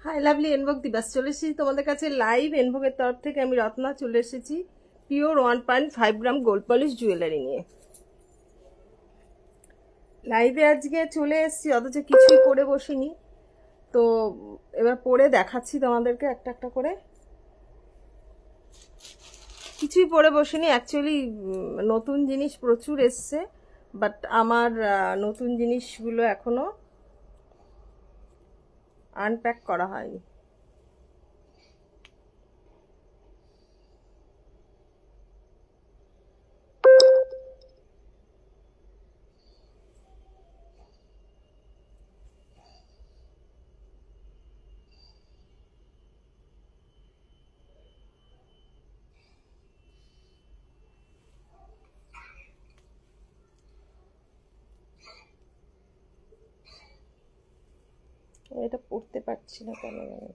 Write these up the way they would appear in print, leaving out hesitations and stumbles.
High lovely এনভোগ দিবাস চলে এসেছি তোমাদের কাছে লাইভ। এনভোগের তরফ থেকে আমি রত্না চলে এসেছি পিওর 1.5 গ্রাম গোল্ড পলিশ জুয়েলারি নিয়ে। লাইভে আজকে চলে এসেছি, অথচ কিছুই পরে বসিনি। তো এবার পরে দেখাচ্ছি তোমাদেরকে একটা একটা করে। কিছুই পরে বসিনি অ্যাকচুয়ালি, নতুন জিনিস প্রচুর এসছে, বাট আমার নতুন জিনিসগুলো এখনো আনপ্যাক করা হয়নি। এটা পড়তে পারছি না কেন জানি।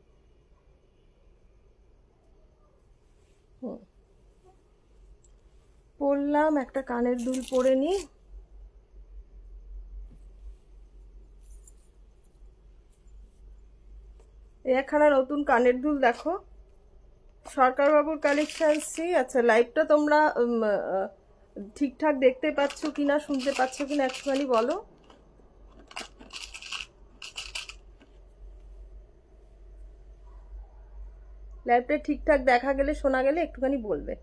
পরলাম, একটা কানের দুল পরে নি। একখানা নতুন কানের দুল দেখো, সরকারবাবুর কালেকশনসই। আচ্ছা, লাইভটা তোমরা ঠিকঠাক দেখতে পাচ্ছ কিনা, শুনতে পাচ্ছ কিনা একটুখানি বলো। লাইভটা ঠিকঠাক দেখা গেলে, শোনা গেলে একটুখানি বলবে।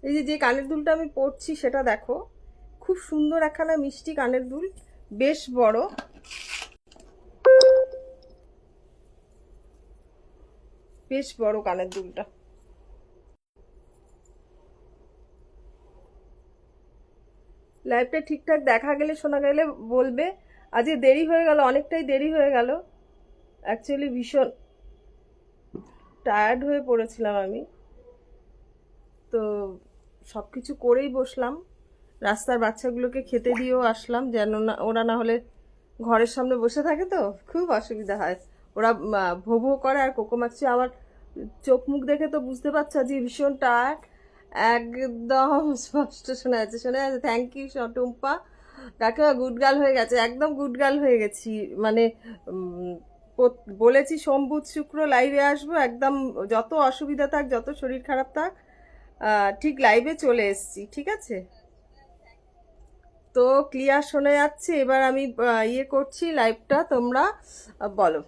এই যে যে কানের দুলটা আমি পরছি সেটা দেখো, খুব সুন্দর একখানা মিষ্টি কানের দুল, বেশ বড়, বেশ বড় কানের দুলটা। লাইভটা ঠিকঠাক দেখা গেলে, শোনা গেলে বলবে। আজকে দেরি হয়ে গেল, অনেকটাই দেরি হয়ে গেল। অ্যাকচুয়ালি ভীষণ টায়ার্ড হয়ে পড়েছিলাম আমি, তো সব কিছু করেই বসলাম। রাস্তার বাচ্চাগুলোকে খেতে দিয়েও আসলাম, যেন না ওরা না হলে ঘরের সামনে বসে থাকে তো খুব অসুবিধা হয়। ওরা ভো ভো করে আর কোকোমাচ্ছি। আমার চোখ মুখ দেখে তো বুঝতে পারছো যে ভীষণ টায়ার্ড। একদম স্পষ্ট শোনা যাচ্ছে, শোনা যাচ্ছে। থ্যাংক ইউ টুম্পা কাকিমা, গুড গার্ল হয়ে গেছে, একদম গুড গার্ল হয়ে গেছি। মানে বলেছি সোম বুধ শুক্র লাইভে আসবো, একদম যত অসুবিধা থাক, যত শরীর খারাপ থাক, ঠিক লাইভে চলে এসেছি। ঠিক আছে, তো ক্লিয়ার শোনা যাচ্ছে। এবার আমি ইয়ে করছি লাইভটা, তোমরা বলো।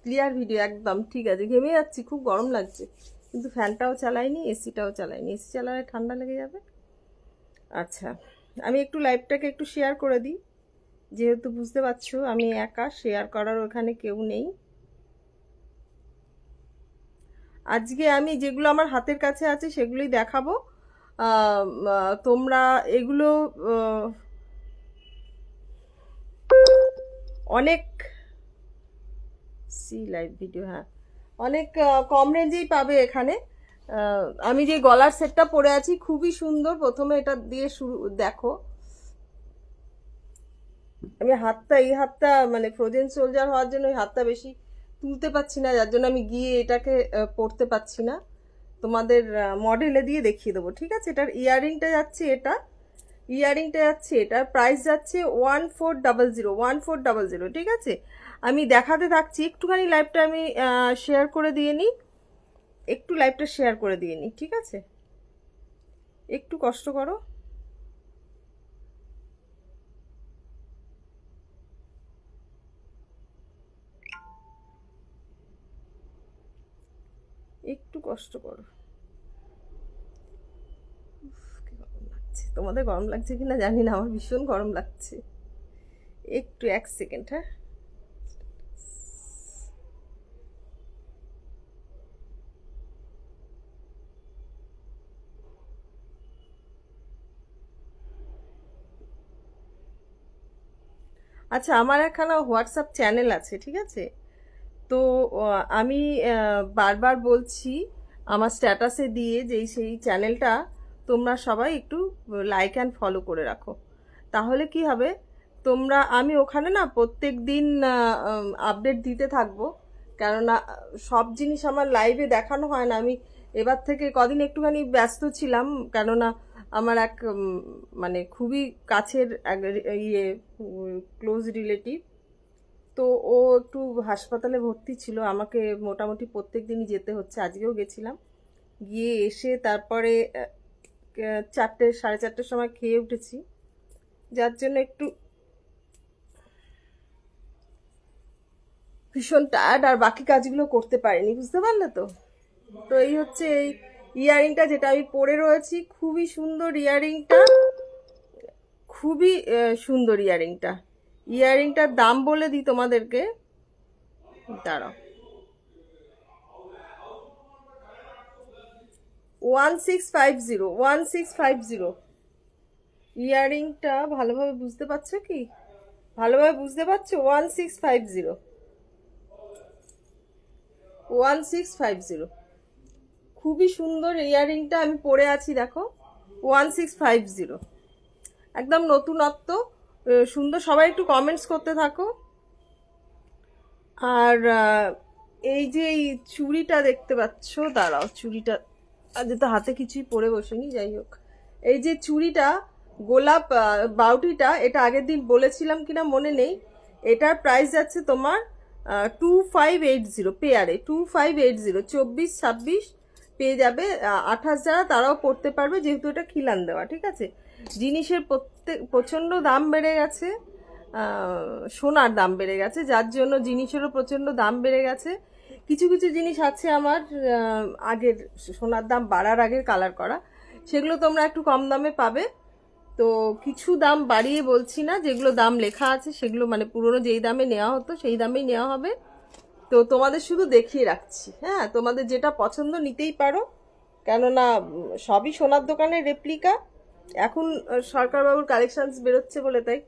ক্লিয়ার ভিডিও একদম ঠিক আছে। ঘেমে যাচ্ছি, খুব গরম লাগছে, কিন্তু ফ্যানটাও চালাইনি, এসিটাও চালাইনি। এসি চালালে ঠান্ডা লেগে যাবে। আচ্ছা, আমি একটু লাইভটাকে একটু শেয়ার করে দিই, যেহেতু বুঝতে পারছো আমি একা, শেয়ার করার ওখানে কেউ নেই। আজকে আমি যেগুলো আমার হাতের কাছে আছে সেগুলোই দেখাবো। তোমরা এগুলো অনেক লাইভ ভিডিও, হ্যাঁ, অনেক কম রেঞ্জেই পাবে এখানে। আমি যে গলার সেটটা পরে আছি খুবই সুন্দর। প্রথমে এটা দিয়ে শুরু দেখো। আমি হাতটা, এই হাতটা মানে ফ্রোজেন সোলজার হওয়ার জন্য এই হাতটা বেশি তুলতে পারছি না, যার জন্য আমি গিয়ে এটাকে পরতে পারছি না। তোমাদের মডেলে দিয়ে দেখিয়ে দেবো, ঠিক আছে। এটার ইয়াররিংটা যাচ্ছে, এটার প্রাইস যাচ্ছে 1400, 1400, ঠিক আছে। আমি দেখাতে থাকছি, একটুখানি লাইভটা আমি শেয়ার করে দিয়ে নিই, একটু লাইভটা শেয়ার করে দিয়ে নিই, ঠিক আছে। একটু কষ্ট করো। একটু কষ্ট করো। গরম লাগছে, তোমাদের গরম লাগছে কিনা জানি না, আমার ভীষণ গরম লাগছে। একটু এক সেকেন্ড, হ্যাঁ। আচ্ছা, আমার একখানা হোয়াটসঅ্যাপ চ্যানেল আছে, ঠিক আছে। তো আমি বারবার বলছি আমার স্ট্যাটাসে দিয়ে, যেই সেই চ্যানেলটা তোমরা সবাই একটু লাইক অ্যান্ড ফলো করে রাখো। তাহলে কি হবে, তোমরা, আমি ওখানে না প্রত্যেক দিন আপডেট দিতে থাকবো, কেননা সব জিনিস আমার লাইভে দেখানো হয় না। আমি এবার থেকে কদিন একটুখানি ব্যস্ত ছিলাম, কেননা আমার এক মানে খুবই কাছের এক ইয়ে ক্লোজ রিলেটিভ, তো ও একটু হাসপাতালে ভর্তি ছিল। আমাকে মোটামুটি প্রত্যেক দিনই যেতে হচ্ছে, আজকেও গেছিলাম। গিয়ে এসে তারপরে 4টে 4:30টার সময় খেয়ে উঠেছি, যার জন্য একটু ভীষণ টায়ার্ড, আর বাকি কাজগুলো করতে পারিনি, বুঝতে পারলে তো। তো এই হচ্ছে এই ইয়ারিংটা যেটা আমি পরে রয়েছি, খুবই সুন্দর ইয়ারিংটা, খুবই সুন্দর ইয়ারিংটা। ইয়ারিংটার দাম বলে দিই তোমাদেরকে, দাঁড়াও, 1650 ইয়ারিংটা। ভালোভাবে বুঝতে পারছো কি? ভালোভাবে বুঝতে পারছো? 1650 খুবই সুন্দর ইয়ারিংটা আমি পরে আছি, দেখো 1650, একদম নতুনত্ব, সুন্দর। সবাই একটু কমেন্টস করতে থাকো। আর এই যে এই চুড়িটা দেখতে পাচ্ছ, দাঁড়াও, চুড়িটা আজ তো হাতে কিছুই পরে বসিনি, যাই হোক, এই যে চুড়িটা গোলাপ বাউটিটা, এটা আগের দিন বলেছিলাম কিনা মনে নেই। এটার প্রাইস যাচ্ছে তোমার 2580 পেয়ারে, 2580, 24-26 পেয়ে যাবে। 28 যারা তারাও পড়তে পারবে, যেহেতু এটা খিলান দেওয়া, ঠিক আছে। জিনিসের প্রচণ্ড দাম বেড়ে গেছে, সোনার দাম বেড়ে গেছে, যার জন্য জিনিসেরও প্রচণ্ড দাম বেড়ে গেছে। কিছু কিছু জিনিস আছে আমার আগের সোনার দাম বাড়ার আগের কালার করা, সেগুলো তোমরা একটু কম দামে পাবে। তো কিছু দাম বাড়িয়ে বলছি না, যেগুলো দাম লেখা আছে সেগুলো মানে পুরনো যেই দামে নেওয়া হতো সেই দামেই নেওয়া হবে। তো তোমাদের শুধু দেখিয়ে রাখছি, হ্যাঁ, তোমাদের যেটা পছন্দ নিতেই পারো, কেননা সবই সোনার দোকানের রেপ্লিকা। এখন সরকারবাবুর কালেকশনস বেরোচ্ছে বলে তাই।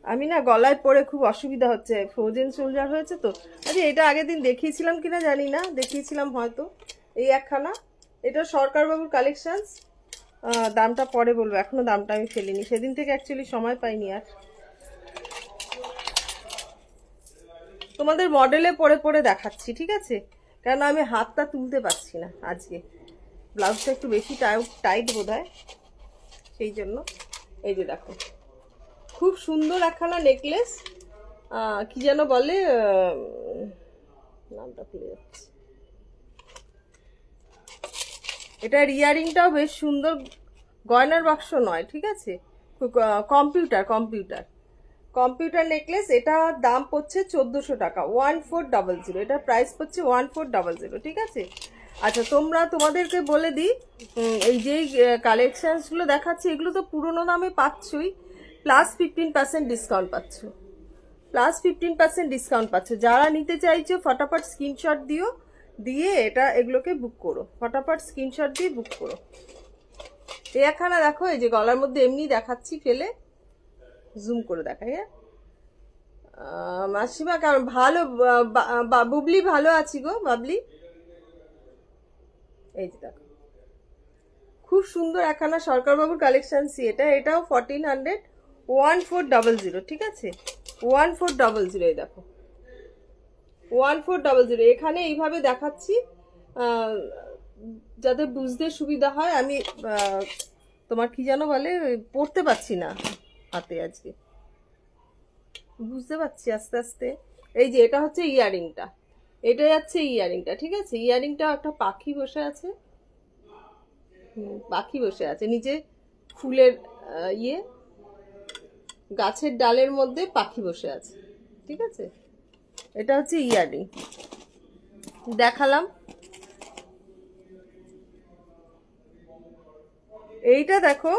আমি না গলায় পরে খুব অসুবিধা হচ্ছে, ফ্রোজেন সোলজার হয়েছে তো। আচ্ছা, এটা আগের দিন দেখিয়েছিলাম কিনা জানি না, দেখিয়েছিলাম হয়তো। এই একখানা, এটা সরকারবাবুর কালেকশনস। দামটা পরে বলবো, এখনো দামটা আমি ফেলিনি, সেদিন থেকে অ্যাকচুয়ালি সময় পাইনি আর। তোমাদের মডেলে পরে পরে দেখাচ্ছি, ঠিক আছে, কেন আমি হাতটা তুলতে পারছি না আজকে, ব্লাউজটা একটু বেশি টাইট বোধ হয়, সেই জন্য। এই যে দেখো, খুব সুন্দর একখানা নেকলেস, কি যেন বলে, নামটা ভুলে যাচ্ছে। এটার ইয়ারিংটাও বেশ সুন্দর, গয়নার বাক্স নয়, ঠিক আছে, কম্পিউটার নেকলেস। এটা দাম পড়ছে 1400 টাকা, 1400, এটার প্রাইস পড়ছে 1400, ঠিক আছে। আচ্ছা, তোমাদেরকে বলে দিই, এই যে কালেকশনসগুলো দেখাচ্ছি এগুলো তো পুরোনো দামে পাচ্ছই, প্লাস 15% ডিসকাউন্ট পাচ্ছ, যারা নিতে চাইছো ফটাফট স্ক্রিনশট দিয়ে এগুলোকে বুক করো, ফটাফট স্ক্রিনশট দিয়ে বুক করো। এই একখানা দেখো, এই যে গলার মধ্যে এমনি দেখাচ্ছি, ফেলে জুম করে দেখাই। হ্যাঁ, মাসিমা কেমন? ভালো, বুবলি ভালো আছি গো, বাবলি। এই যে দেখো, খুব সুন্দর একখানা সরকারবাবুর কালেকশনসই এটাও 1400, 1400, ঠিক আছে, 1400। এই দেখো 1400, এখানে এইভাবে দেখাচ্ছি যাতে বুঝতে সুবিধা হয়। আমি তোমার কি যেন বলে, পড়তে পারছি না হাতে আজকে, বুঝতে পারছি আস্তে আস্তে। এই যে এটা হচ্ছে ইয়ারিংটা, এটা যাচ্ছে ইয়ারিংটা, ঠিক আছে। ইয়ারিংটা একটা পাখি বসে আছে, নিচে ফুলের ইয়ে, গাছের ডালের মধ্যে পাখি বসে আছে, ঠিক আছে। এটা হচ্ছে ইয়ারিং, দেখালাম। এইটা দেখো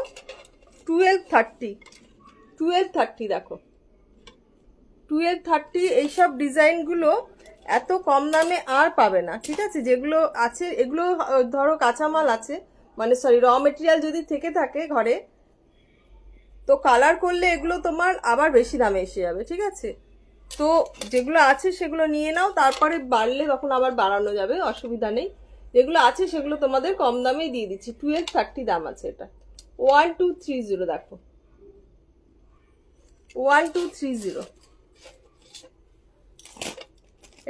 1230, দেখো 1230। এইসব ডিজাইনগুলো এত কম দামে আর পাবে না, ঠিক আছে। যেগুলো আছে এগুলো ধরো কাঁচামাল আছে, মানে সরি র মেটেরিয়াল যদি থেকে থাকে ঘরে, তো কালার করলে এগুলো তোমার আবার বেশি দামে এসে যাবে, ঠিক আছে। তো যেগুলো আছে সেগুলো নিয়ে নাও, তারপরে বাড়লে তখন আবার বাড়ানো যাবে, অসুবিধা নেই। যেগুলো আছে সেগুলো তোমাদের কম দামেই দিয়ে দিচ্ছি, 1230 দাম আছে এটা। 1230 দেখো, 1230।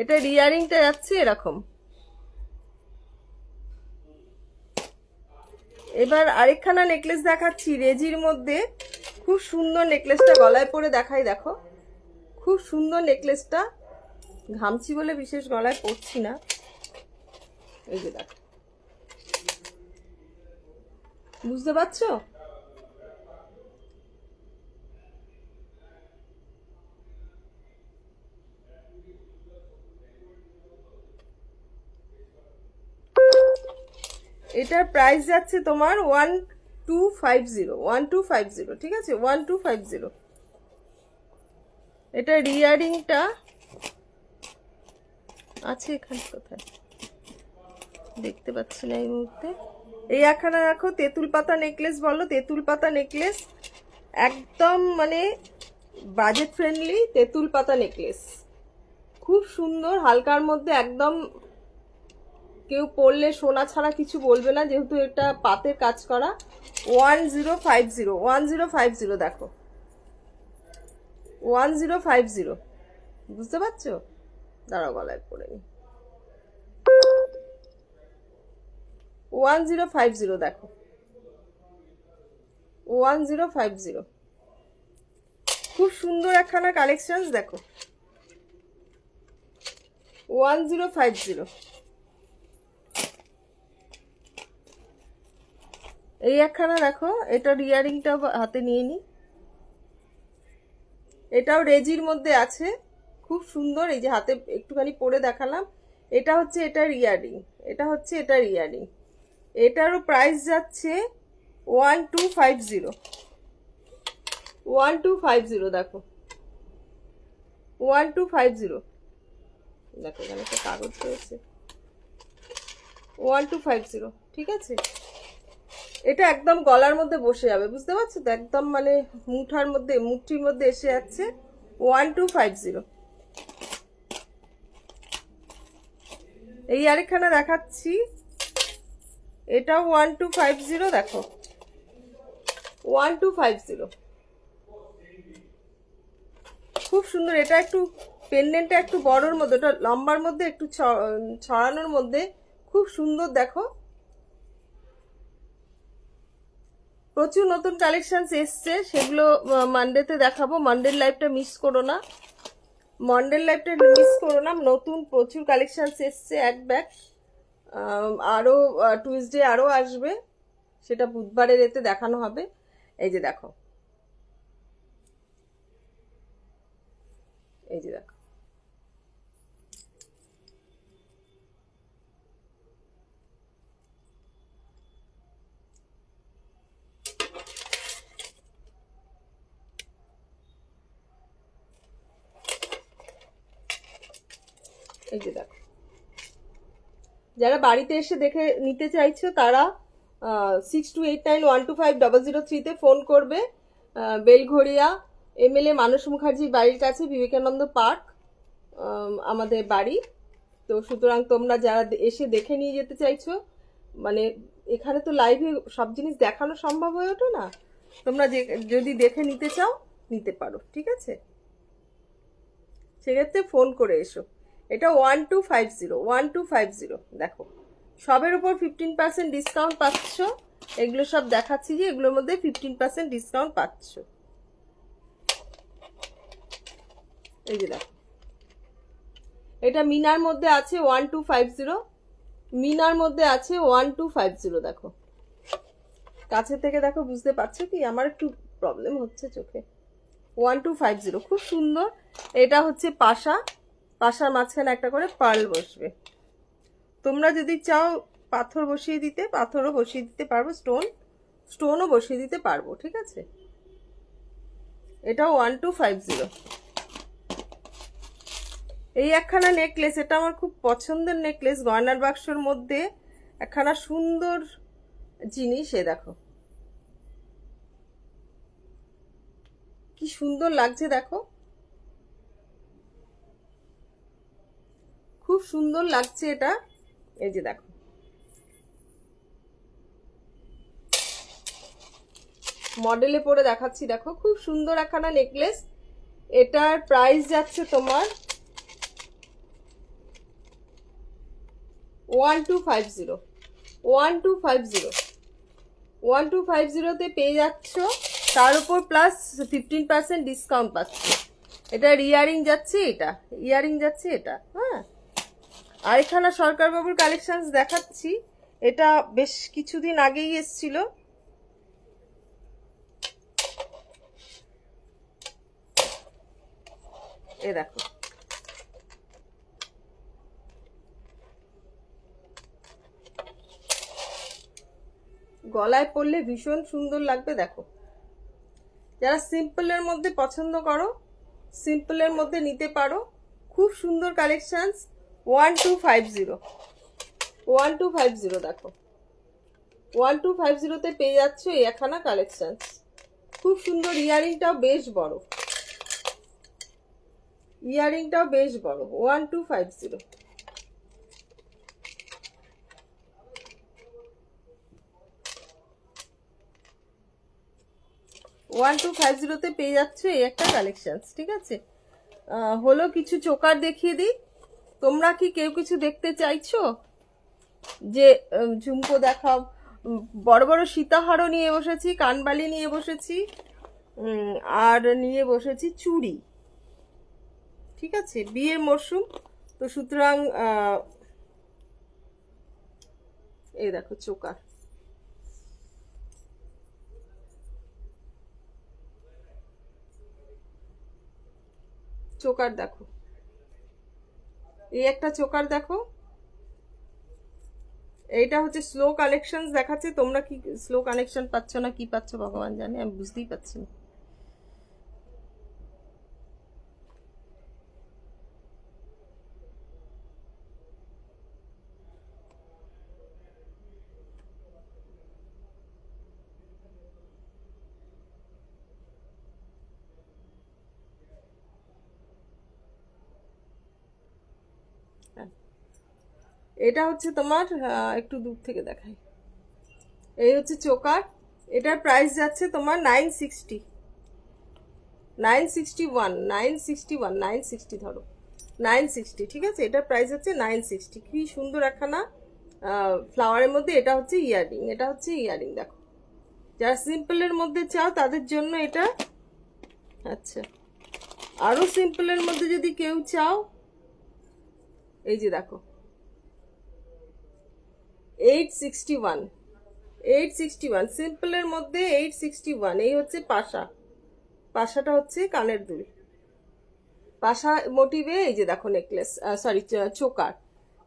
এটা ইয়ারিংটা যাচ্ছে এরকম। এবার আরেকখানা নেকলেস দেখাচ্ছি রেজির মধ্যে, খুব সুন্দর নেকলেসটা, গলায় পরে দেখাই দেখো, খুব সুন্দর নেকলেসটা। ঘামছি বলে বিশেষ গলায় পরছি না, এই যে দেখো, বুঝতে পারছো? এটার প্রাইস যাচ্ছে তোমার 1250, ঠিক আছে, 1250। এটা রিয়ারিংটা আছে এখানে, কোথায় দেখতে পাচ্ছি না এই মুহূর্তে। এই একখানা দেখো, তেঁতুল পাতা নেকলেস বলো, তেঁতুল পাতা নেকলেস, একদম মানে বাজেট ফ্রেন্ডলি তেঁতুল পাতা নেকলেস, খুব সুন্দর, হালকার মধ্যে একদম। কেউ পরলে সোনা ছাড়া কিছু বলবে না, যেহেতু এটা পাতের কাজ করা। 1050 দেখো, 1050, বুঝতে পারছো? দাঁড়াও গলায় পরে নি। 1050 দেখো, 1050, খুব সুন্দর একখানা কালেকশন দেখো, 1050। এই একখানা দেখো, এটার ইয়ারিংটা হাতে নিয়ে নি, এটাও রেজির মধ্যে আছে, খুব সুন্দর। এই যে হাতে একটুখানি পরে দেখালাম, এটা হচ্ছে এটার ইয়ারিং, এটা হচ্ছে এটার ইয়ারিং। এটারও প্রাইস যাচ্ছে 1250, 1250 দেখো, 1250 দেখো, এখানে একটা কাগজ রয়েছে, 1250, ঠিক আছে। এটা একদম গলার মধ্যে বসে যাবে, বুঝতে পারছো তো, একদম মানে মুঠির মধ্যে এসে যাচ্ছে। 1250। এই আরেকখানা দেখাচ্ছি, এটাও 1250 দেখো, 1250, খুব সুন্দর। এটা একটু পেন্ডেন্টটা একটু বড়র মধ্যে, ওটা লম্বার মধ্যে একটু ছড়ানোর মধ্যে, খুব সুন্দর দেখো। প্রচুর নতুন কালেকশন এসছে, সেগুলো মানডেতে দেখাবো। মানডের লাইভটা মিস করো না, নতুন প্রচুর কালেকশন এসছে, এক ব্যাগ। আরো টুইসডে আরো আসবে, সেটা বুধবারের এতে দেখানো হবে। এই যে দেখো, এই যে দেখো, এই যে দেখো। যারা বাড়িতে এসে দেখে নিতে চাইছো তারা 6289125003 ফোন করবে। বেলঘড়িয়া MLA মানস মুখার্জির বাড়ির কাছে, বিবেকানন্দ পার্ক আমাদের বাড়ি। তো সুতরাং তোমরা যারা এসে দেখে নিয়ে যেতে চাইছো, মানে এখানে তো লাইভে সব জিনিস দেখানো সম্ভব হয়ে ওঠে না, তোমরা যদি দেখে নিতে চাও নিতে পারো, ঠিক আছে, সেক্ষেত্রে ফোন করে এসো। এটা 1250 দেখো, সবের উপর 15% ডিসকাউন্ট পাচ্ছ। এগুলো সব দেখাচ্ছি যে এগুলোর মধ্যে 15% ডিসকাউন্ট পাচ্ছ। এই যে দেখো, এটা মিনার মধ্যে আছে 1250, মিনার মধ্যে আছে 1250 দেখো, কাছে থেকে দেখো, বুঝতে পারছো কি? আমার একটু প্রবলেম হচ্ছে চোখে। 1250 খুব সুন্দর। এটা হচ্ছে পাশার মাঝখানে একটা করে পার্ল বসবে। তোমরা যদি চাও পাথর বসিয়ে দিতে, পাথরও বসিয়ে দিতে পারবো, স্টোনও বসিয়ে দিতে পারবো, ঠিক আছে। এটা 1250। এই একখানা নেকলেস, এটা আমার খুব পছন্দের নেকলেস, গয়নার বাক্সর মধ্যে একখানা সুন্দর জিনিস। এ দেখো কি সুন্দর লাগছে, দেখো খুব সুন্দর লাগছে এটা। এই যে দেখো, মডেলে পরে দেখাচ্ছি, দেখো খুব সুন্দর একখানা নেকলেস। এটার প্রাইস যাচ্ছে তোমার 1250, 1250, 1250-তে পেয়ে যাচ্ছ। তার উপর প্লাস 15% ডিসকাউন্ট পাচ্ছ। এটা ইয়ারিং যাচ্ছে, এটা ইয়ারিং যাচ্ছে এটা। হ্যাঁ, আরেকখানা সরকারবাবুর কালেকশন দেখাচ্ছি। এটা বেশ কিছুদিন আগেই এসছিল। এ দেখো, গলায় পরলে ভীষণ সুন্দর লাগবে। দেখো, যারা সিম্পলের মধ্যে পছন্দ করো, সিম্পলের মধ্যে নিতে পারো। খুব সুন্দর কালেকশনস। 1250, 1250 দেখো, 1250-তে পেয়ে যাচ্ছ এই একখানা কালেকশন। খুব সুন্দর। ইয়ারিংটাও বেশ বড়, ইয়ারিংটাও বেশ বড়। 1250। 1250-তে পেয়ে যাচ্ছ এই একটা কালেকশন। ঠিক আছে, হলো কিছু চোকার দেখিয়ে দিই। তোমরা কি কেউ কিছু দেখতে চাইছো? যে ঝুমকো দেখাও। বড় বড় সীতাহারও নিয়ে বসেছি, কানবালি নিয়ে বসেছি, আর নিয়ে বসেছি চুড়ি। ঠিক আছে, বিয়ের মরশুম তো, সুতরাং এই দেখো চোকার, চোকার দেখো, এই একটা চোকার দেখো। এইটা হচ্ছে স্লো কালেকশন দেখাচ্ছে। তোমরা কি স্লো কালেকশন পাচ্ছ না কি পাচ্ছ ভগবান জানে, আমি বুঝতেই পারছি না। এটা হচ্ছে তোমার, একটু দূর থেকে দেখাই। এই হচ্ছে চোকার। এটার প্রাইস যাচ্ছে তোমার 960, 961, 961, 960 ধরো, 960। ঠিক আছে, এটার প্রাইস হচ্ছে 960। কি সুন্দর একখানা ফ্লাওয়ারের মধ্যে। এটা হচ্ছে ইয়ারিং, এটা হচ্ছে ইয়ারিং। দেখো, যারা সিম্পলের মধ্যে চাও তাদের জন্য এটা। আচ্ছা, আরো সিম্পলের মধ্যে যদি কেউ চাও, এই যে দেখো 861, 861 সিম্পলের মধ্যে 861। এই হচ্ছে পাশা, পাশাটা হচ্ছে কানের দুল, পাশা মোটিভে। এই যে দেখো নেকলেস, সরি চোকার।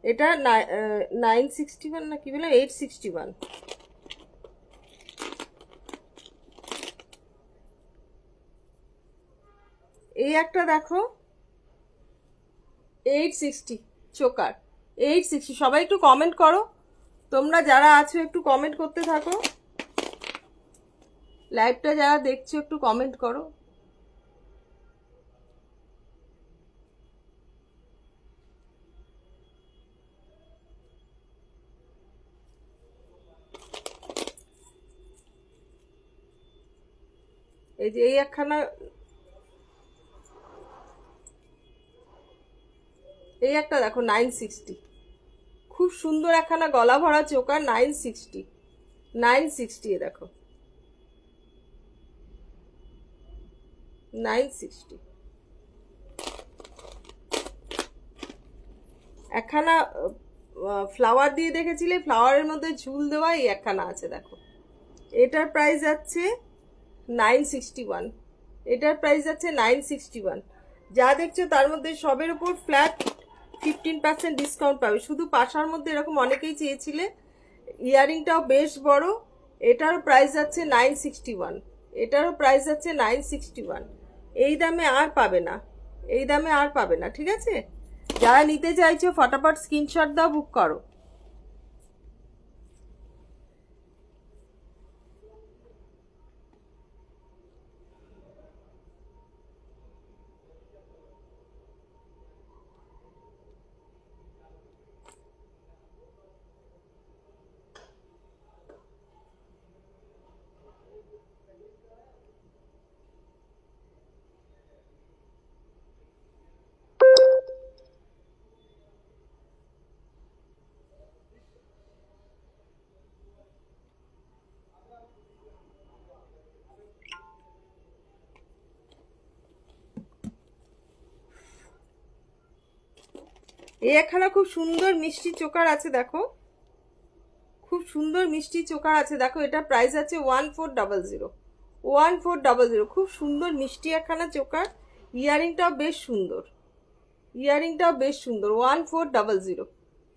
এটা 961 না কি বলে, 861। এই একটা দেখো 860 চোকার, 860। সবাই একটু কমেন্ট করো, তোমরা যারা আছো একটু কমেন্ট করতে থাকো। লাইভটা যারা দেখছো একটু কমেন্ট করো। এই যে এই একখানা, এই একটা দেখো 960। খুব সুন্দর একখানা গলা ভরা চোকার, 960, 960। এ দেখো 960। একখানা ফ্লাওয়ার দিয়ে দেখেছিলে, ফ্লাওয়ারের মধ্যে ঝুল দেওয়া, এই একখানা আছে দেখো। এটার প্রাইস যাচ্ছে 961, এটার প্রাইস যাচ্ছে 961। যা দেখছো তার মধ্যে সবের উপর ফ্ল্যাট 15% ডিসকাউন্ট পাবে। শুধু পাশার মধ্যে এরকম অনেকেই চেয়েছিলে। ইয়ারিংটাও বেশ বড়। এটারও প্রাইস যাচ্ছে 961, এটারও প্রাইস যাচ্ছে 961। এই দামে আর পাবে না, এই দামে আর পাবে না। ঠিক আছে, যারা নিতে চাইছো ফটাফট স্ক্রিনশট দাও, বুক করো। এই একখানা খুব সুন্দর মিষ্টি চোকার আছে দেখো, খুব সুন্দর মিষ্টি চোকার আছে দেখো। এটা প্রাইস আছে 1400, 1400। খুব সুন্দর মিষ্টি একখানা চোকার। ইয়ারিংটাও বেশ সুন্দর, ইয়ারিংটাও বেশ সুন্দর। 1400,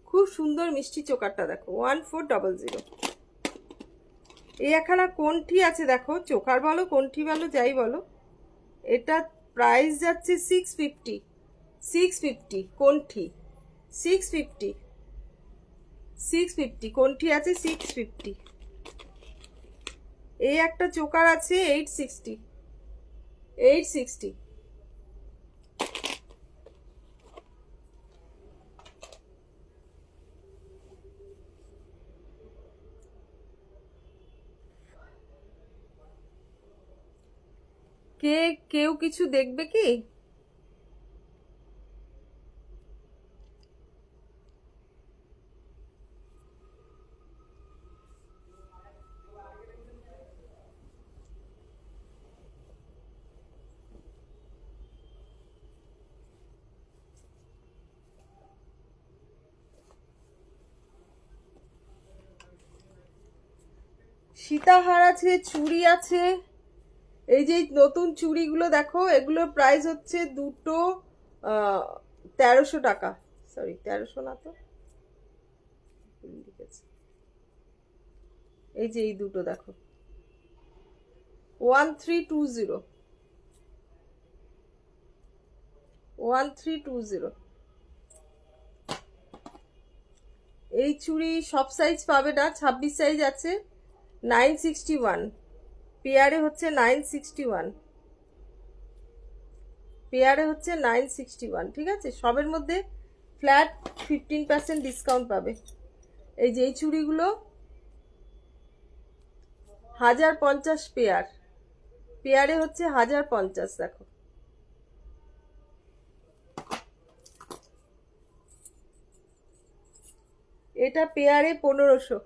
খুব সুন্দর মিষ্টি চোকারটা দেখো, 1400। এই একখানা কণ্ঠি আছে দেখো, চোকার বলো কণ্ঠি বলো যাই বলো, এটা প্রাইস যাচ্ছে 650, 650 কণ্ঠি, 650, 650 কণ্ঠি আছে 650। এই একটা চোকার আছে 860, 860। কেউ কিছু দেখবে কি? সীতাহার আছে, চুড়ি আছে। এই যে নতুন চুড়িগুলো দেখো, এগুলোর প্রাইস হচ্ছে দুটো 1300 টাকা। সরি 1300 না তো, এই যে এই দুটো দেখো 1320, 1320। এই চুড়ি সব সাইজ পাবে না, 26 সাইজ আছে, 961 পেয়ারে হচ্ছে 961, পেয়ারে হচ্ছে 961। ঠিক আছে, সবের মধ্যে ফ্ল্যাট 15% ডিসকাউন্ট পাবে। এই যে এই চুড়িগুলো 1050 পেয়ার, পেয়ারে হচ্ছে 1050 দেখো। এটা পেয়ারে 1500,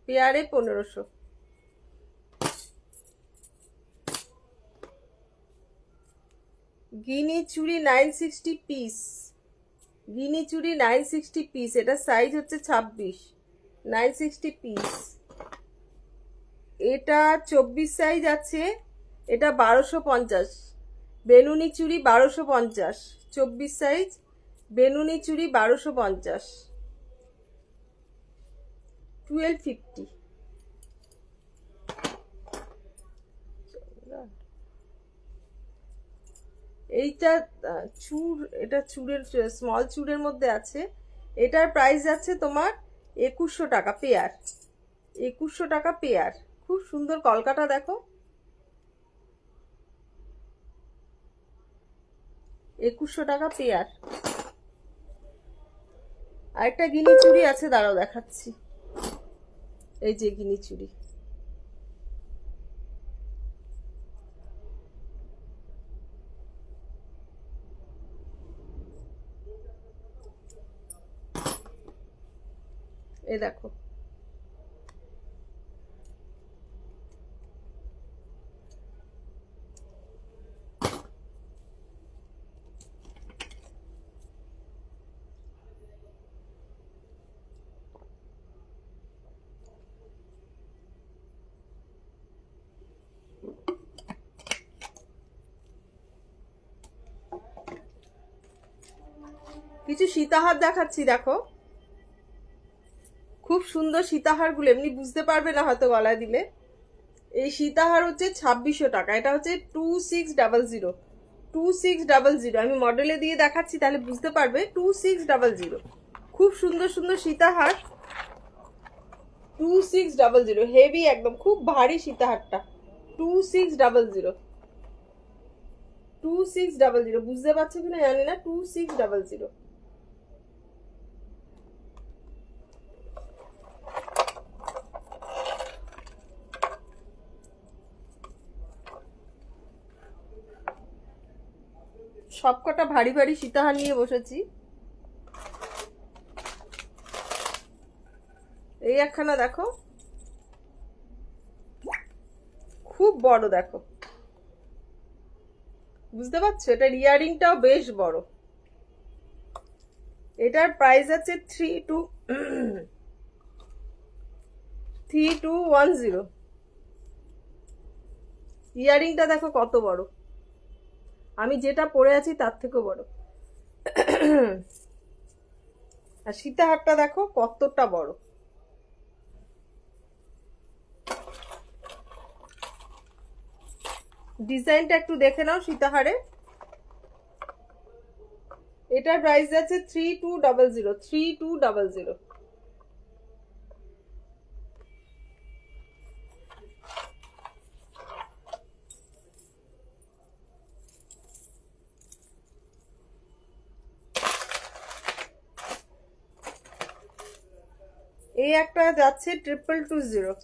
পেয়ারে 1500। গিনি চুড়ি 960 পিস, গিনি চুড়ি 960 পিস, এটা সাইজ হচ্ছে 26, 960 পিস। এটা 24 সাইজ আছে, এটা 1250। বেনুনি চুড়ি 1250, 24 সাইজ বেনুনি চুড়ি 1250, 1250। এইটা চুড়, এটা চুড়ের স্মল চুড়ের মধ্যে আছে। এটার প্রাইস আছে তোমার 2100 টাকা পেয়ার, 2100 টাকা পেয়ার। খুব সুন্দর কলকাটা দেখো, 2100 টাকা পেয়ার। আরেকটা গিনি চুড়ি আছে, দাঁড়াও দেখাচ্ছি। এই যে গিনি চুড়ি, এই দেখো। কিছু সীতাহার দেখাচ্ছি দেখো, খুব সুন্দর সীতাহারগুলো, এমনি বুঝতে পারবে না হয়তো গলায় দিলে। এই সীতাহার হচ্ছে 2600 টাকা, এটা হচ্ছে 2600, 2600। আমি মডেলে দিয়ে দেখাচ্ছি তাহলে বুঝতে পারবে, 2600। খুব সুন্দর সুন্দর সীতাহার, 2600, হেভি একদম, খুব ভারী সীতাহারটা, 2600, 2600। বুঝতে পারছো কিনা জানি না, 2600। সবকটা ভারী ভারী সীতাহার নিয়ে বসেছি। এই একখানা দেখো, খুব বড় দেখো, বুঝতে পারছো? এটার ইয়ারিংটাও বেশ বড়, এটার প্রাইস আছে 3210। ইয়ারিংটা দেখো কত বড়, আমি যেটা পরে আছি তার থেকেও বড়। আর সীতাহারটা দেখো কতটা বড়। ডিজাইনটা একটু দেখে নাও সীতাহারে। এটার প্রাইস আছে 3200। এই একটা যাচ্ছে 2220।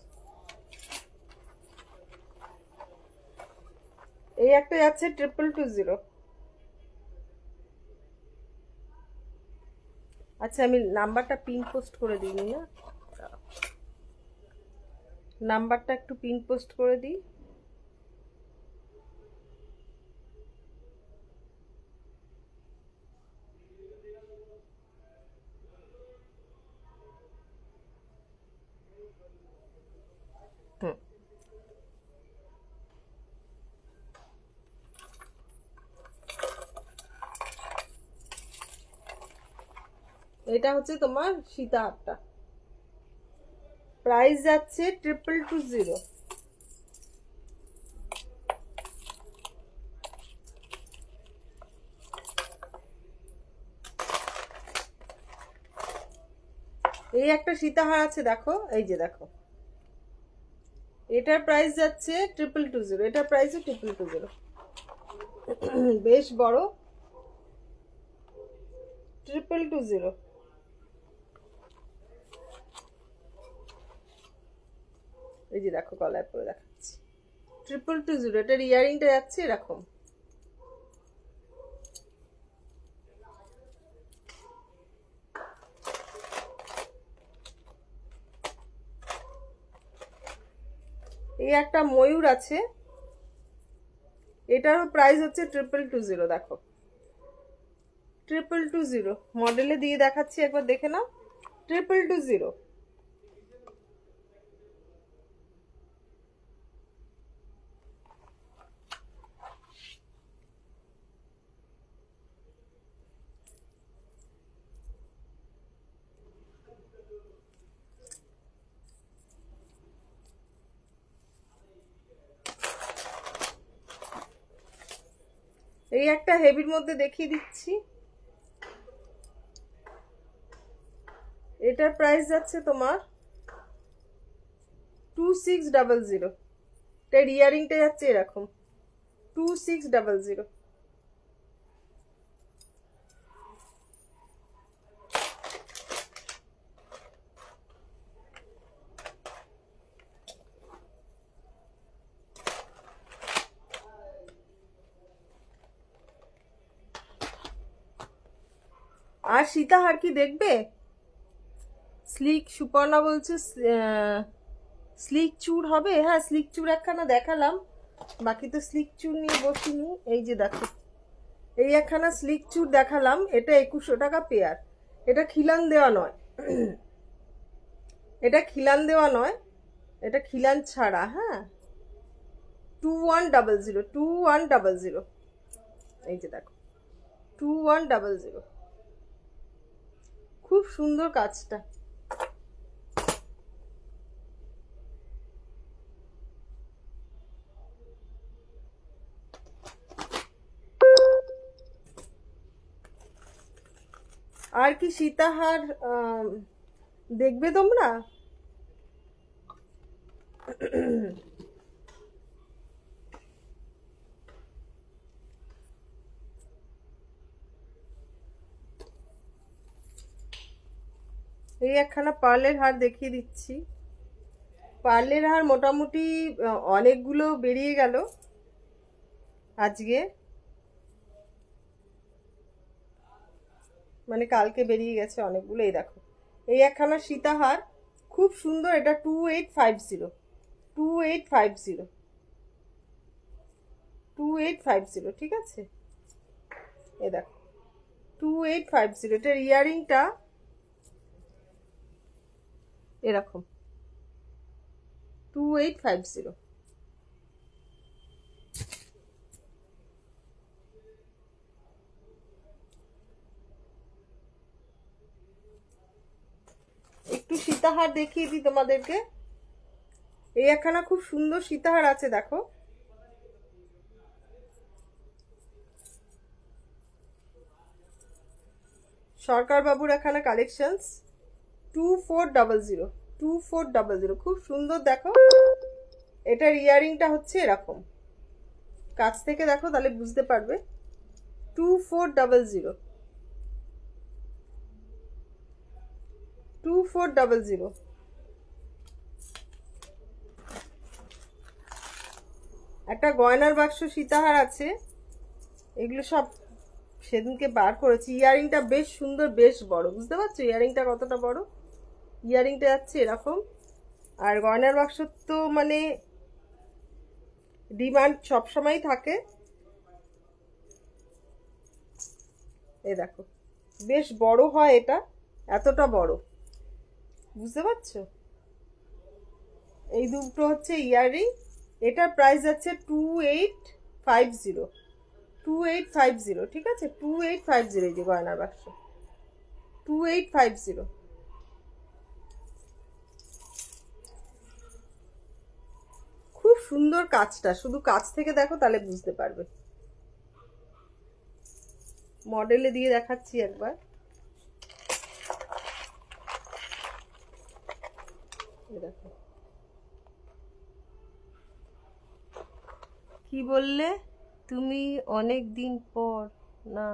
এই একটা যাচ্ছে 2220। আচ্ছা আমি নাম্বারটা পিন পোস্ট করে দিই না, নাম্বারটা একটু পিন পোস্ট করে দিই। হুম, এটা হচ্ছে তোমার সীতাহারটা, প্রাইস যাচ্ছে 2220। এই একটা সীতাহার আছে দেখো, এই যে দেখো, এটার প্রাইস যাচ্ছে 2220। এটার প্রাইসও 2220, বেশ বড়। 2220। এই যে দেখো গলায় পরে দেখাচ্ছি, 2220। এটার ইয়ারিংটা যাচ্ছে এরকম। এই একটা ময়ূর আছে, এটারও প্রাইস হচ্ছে 2220। দেখো 2220 মডেলে দিয়ে দেখাচ্ছি, একবার দেখে নাও। 2220। এই একটা হেভির মধ্যে দেখিয়ে দিচ্ছি, এটার প্রাইস যাচ্ছে তোমার 2600। এটার ইয়ারিংটা যাচ্ছে এরকম 2600। আর সীতাহার কি দেখবে? স্লিক সুপর্ণা বলছে স্লিক চুর হবে। হ্যাঁ স্লিক চুর একখানা দেখালাম, বাকি তো স্লিক চুর নিয়ে বসিনি। এই যে দেখো এই একখানা স্লিক চুর দেখালাম, এটা 2100 টাকা পেয়ার। এটা খিলান দেওয়া নয়, এটা খিলান দেওয়া নয়, এটা খিলান ছাড়া। হ্যাঁ 2100। এই যে দেখো 2100, খুব সুন্দর কাজটা। আর কি সীতাহার দেখবে তোমরা? এই একখানা পার্লের হার দেখিয়ে দিচ্ছি। পার্লের হার মোটামুটি অনেকগুলো বেরিয়ে গেল আজকে, মানে কালকে বেরিয়ে গেছে অনেকগুলো। এই দেখো এই একখানা সীতাহার খুব সুন্দর, এটা 2850। 2850, 2850, ঠিক আছে। এই দেখো 2850। এটার ইয়ারিংটা এরকম 2850। একটু সীতাহার দেখিয়ে দিই তোমাদেরকে। এই একখানা খুব সুন্দর সীতাহার আছে, দেখো। সরকার বাবুর এখানে কালেকশনস 2400। 2400 খুব সুন্দর, দেখো। এটার ইয়ারিংটা হচ্ছে এরকম, কাছ থেকে দেখো তাহলে বুঝতে পারবে। 2400 2400। একটা গয়নার বাক্স সীতাহার আছে, এগুলো সব সেদিনকে বার করেছি। ইয়ারিংটা বেশ সুন্দর, বেশ বড়, বুঝতে পারছো ইয়ারিংটা কতটা বড়। ইয়ারিংটা যাচ্ছে এরকম। আর গয়নার বাক্স তো মানে ডিমান্ড সবসময় থাকে। এই দেখো বেশ বড় হয় এটা, এতটা বড়, বুঝতে পারছো। এই দুটো হচ্ছে ইয়ারিং। এটার প্রাইস যাচ্ছে 2850। 2850, ঠিক আছে। 2850 এই যে গয়নার বাক্স 2850। খুব সুন্দর কাজটা, শুধু কাছ থেকে দেখো তাহলে বুঝতে পারবে। মডেলে দিয়ে দেখাচ্ছি একবার। দেখো কি বললে তুমি? অনেক দিন পর না,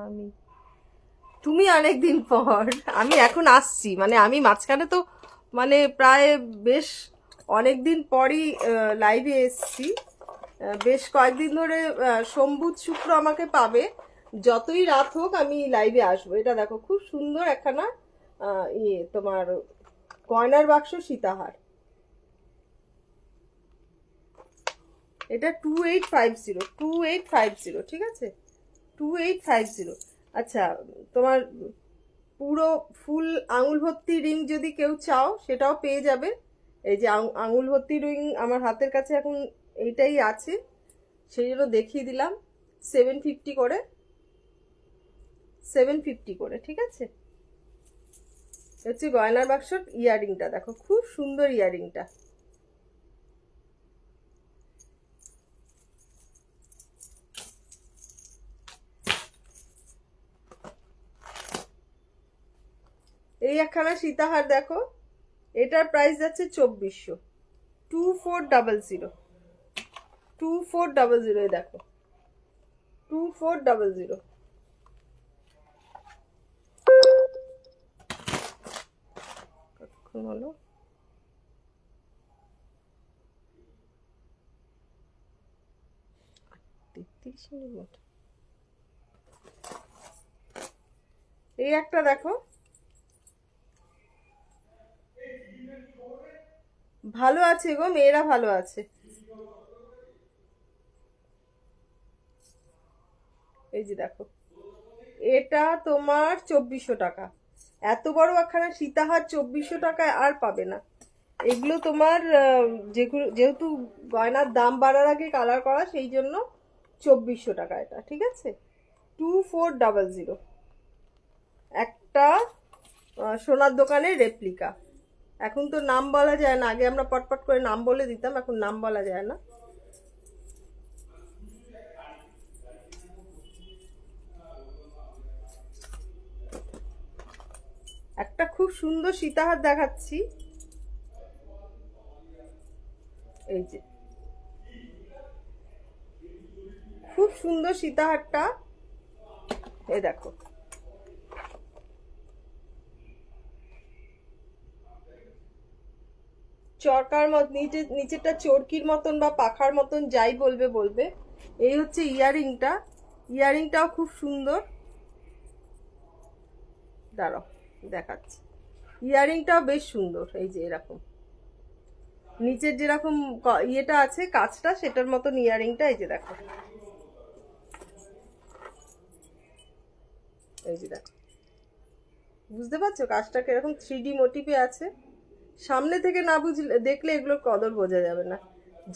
তুমি অনেক দিন পর। আমি এখন আসছি, মানে আমি মাঝখানে তো মানে প্রায় বেশ অনেক দিন পরই লাইভে এসছি। বেশ কয়েকদিন ধরে সোম বুধ শুক্র আমাকে পাবে, যতই রাত হোক আমি লাইভে আসবো। এটা দেখো খুব সুন্দর একখানা তোমার গয়নার বাক্স সীতাহার। এটা 2850। 2850, ঠিক আছে। 2850। আচ্ছা, তোমার পুরো ফুল আঙুল ভর্তি রিং যদি কেউ চাও সেটাও পেয়ে যাবে। এই যে আঙুল ভর্তি রিং আমার হাতের কাছে এখন এইটাই আছে, সেই জন্য দেখিয়ে দিলাম। 750 করে, 750 করে, ঠিক আছে। হচ্ছে গয়নার বাক্সর ইয়ারিংটা, দেখো খুব সুন্দর ইয়ারিংটা। এই একখানা সীতাহার দেখো, এটার প্রাইস যাচ্ছে 2400। 2400। 2400 দেখো 2400। কতক্ষণ হলো? এই একটা দেখো, ভালো আছে গো, মেয়েরা ভালো আছে। এই যে দেখো, এটা তোমার 2400 টাকা। এত বড় একখানা সীতাহার 2400 টাকায় আর পাবে না। এগুলো তোমার যেহেতু গয়নার দাম বাড়ার আগে কালার করা, সেই জন্য 2400 টাকা এটা, ঠিক আছে। 2400। একটা সোনার দোকানের রেপ্লিকা। এখন তো নাম বলা যায় না, আগে আমরা পটপট করে নাম বলে দিতাম, এখন নাম বলা যায় না। একটা খুব সুন্দর সীতাহার দেখাচ্ছি, এই যে খুব সুন্দর সীতাহারটা, এই দেখো। চরকার মত নিচেরটা চরকির মতন বা পাখার মতন যাই বলবে বলবে। এই হচ্ছে ইয়ারিংটা, ইয়ারিংটাও খুব সুন্দর। দাঁড়াও দেখাচ্ছি, ইয়ারিংটাও বেশ সুন্দর। এই যে এরকম নিচের যেরকম ইয়েটা আছে কাজটা, সেটার মতন ইয়ারিংটা। এই যে দেখো, এই যে দেখো। বুঝতে পারছো কাজটা কিরকম 3D মোটিভে আছে। সামনে থেকে না বুঝলে দেখলে এগুলোর কদর বোঝা যাবে না।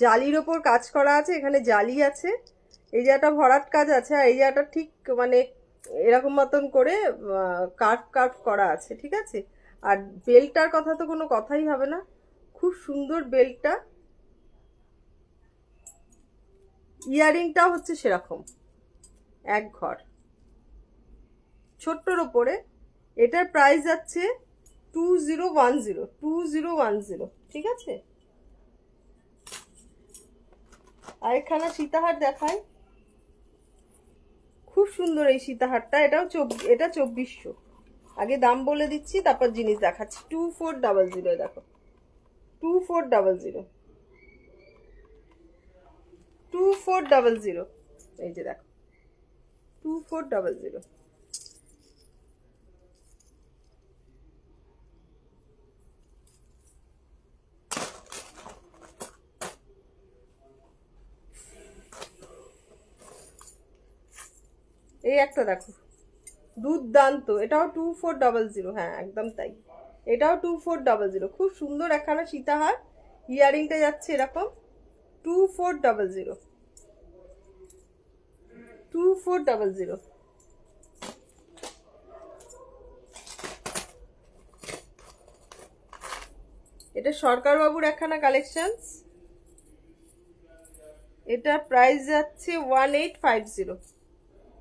জালির ওপর কাজ করা আছে, এখানে জালি আছে, এই জায়গাটা ভরাট কাজ আছে, আর এই জায়গাটা ঠিক মানে এরকম মতন করে কার্ভ কার্ভ করা আছে, ঠিক আছে। আর বেল্টটার কথা তো কোনো কথাই হবে না, খুব সুন্দর বেল্টটা। ইয়ারিংটাও হচ্ছে সেরকম এক ঘর ছোট্টর ওপরে। এটার প্রাইস যাচ্ছে 2010, ঠিক আছে। আর এখানে সীতাহার দেখায়, খুব সুন্দর এই সীতাহারটা, এটা 2400। আগে দাম বলে দিচ্ছি তারপর জিনিস দেখাচ্ছি। 2400, দেখো 2400, 2400, এই যে দেখো 2400। এই একটা দেখো দুর্দান্ত, এটাও 2400, হ্যাঁ একদম তাই, এটাও 2400। খুব সুন্দর একখানা সীতাহার, ইয়ারিংটা যাচ্ছে এরকম 2400, 2400। এটা সরকার বাবুর একখানা কালেকশন, এটা প্রাইস যাচ্ছে 1850,